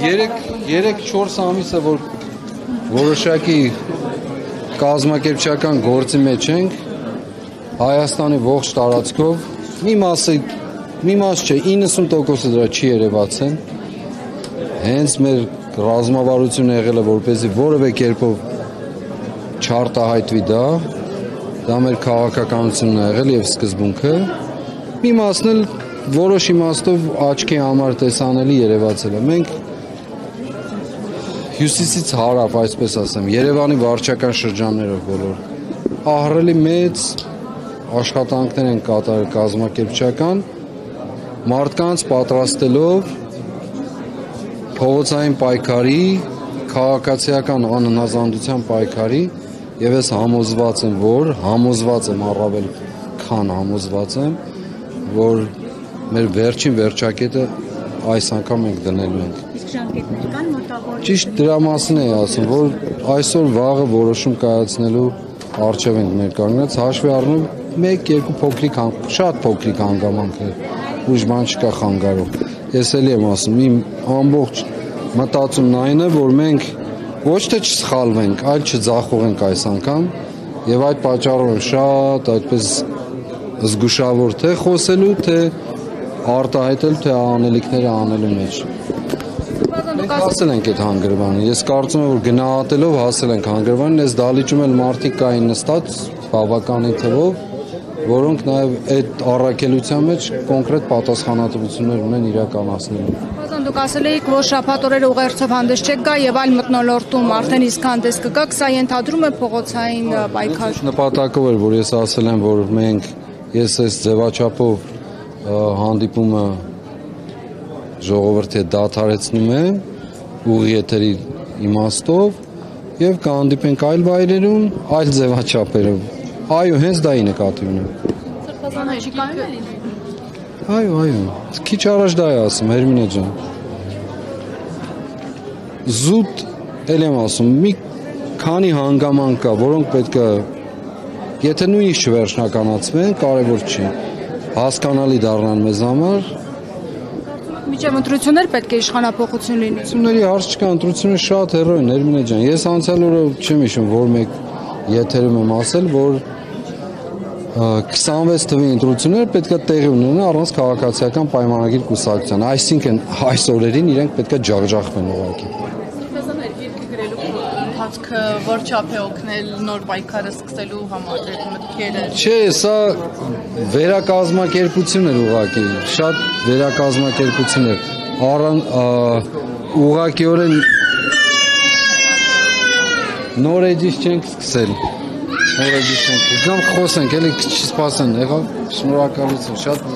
3-4 ամիս է, որ որոշակի կազմակերպչական գործի մեջ ենք Հայաստանի ողջ տարածքով, մի մաս չէ, 90%-ը դրա չի երևացել, հենց մեր ռազմավարությունը եղել է, որպեսզի որևէ կերպով չարտահայտվի դա մեր քաղաքականությունն է եղել և սկզբունքը, մի մասն էլ որոշ իմաստով աչքի համար տեսանելի երևացել է, մենք հյուսիսից հարավ, այսպես ասեմ, Երևանի վարչական շրջաններով բոլոր ահռելի մեծ աշխատանքներ են կատարել կազմակերպչական, մարդկանց պատրաստելով փողոցային պայքարի, քաղաքացիական անհնազանդության պայքարի եւ ես համոզված եմ առավել քան համոզված եմ, որ մեր վերջին վերջակետը այս անգամ մենք դնելու ենք։ Իսկ ժամկետներ կան մոտավոր։ Ճիշտ դրա մասին էի ասում, որ այսօր վաղը որոշում կայացնելու առջև ենք մեր կանգնած, հաշվի առնելով 1-2 շատ փոքրիկ հանգամանքներ, ուրիշ բան չկա խանգարող։ Ես էլի եմ ասում, իմ ամբողջ մտածումն այն է, որ մենք ոչ թե չսխալվենք, այլ չձախողենք այս անգամ, եւ այդ պատճառով շատ այդպես զգուշավոր թե խոսելու, թե արտահայտել, թե անելիքները անելու մեջ։ Մենք հասել ենք այդ հանգրվանին, ես կարծում եմ, որ գնահատելով հասել ենք հանգրվանին, այս դահլիճում էլ մարդիկ կային նստած բավականին թվով, որոնք նաև այդ առաքելության մեջ կոնկրետ պատասխանատվություններ ունեն իրականացնելու։ Դուք ասել եք, որ շաբաթ օրերը ուղերձով հանդես չեք գա եւ այլ մթնոլորտում արդեն իսկ հանդես կգաք, սա ենթադրում է փողոցային պայքար։ Նպատակով էր, որ ես ասել եմ, որ ես այս ձևաչափով հանդիպումը ժողովրդի հետ դադարեցնում եմ ուղի եթերի իմաստով եւ կհանդիպենք այլ վայրերում, այլ ձևաչափերով։ Այո, հենց դա ի նկատի ունեմ։ Սրբազան հեշիկայում է լինելու։ Այո, քիչ առաջ դա է ասում Հերմինե ջան։ Զուտ էլ եմ ասում, մի քանի հանգամանք կա, որոնք պետք է, եթե նույնիսկ չվերջնականացվեն, կարևոր չի, հասկանալի դառնան մեզ համար։ Միջև ընտրություններ պետք է իշխանափոխություն լինի։ Ընտրությունների հարց չկա, ընտրությունը շատ հեռու են, Հերմինե ջան։ Ես անցյալ օրը չեմ հիշում, որ մեկ եթերում եմ ասել, որ 26 թվի ընտրությունները պետք է տեղի ունենան առանց քաղաքացիական պայմանագիր կուսակցության, այսինքն այս օրերին իրենք պետք է ջախջախվեն ուղղակի։ Ընթացքը որ չափ է օգնել նոր պայքարը սկսելու համար մտքերը։ Չէ, սա վերակազմակերպություն էր ուղղակի, շատ վերակազմակերպություն էր։ Ուղղակիորեն նոր էջից չենք սկսել։ Նոր էջից չենք։ Գամ խոսենք, էլի քիչ սպասեն, եղավ։ Շնորհակալություն, շատ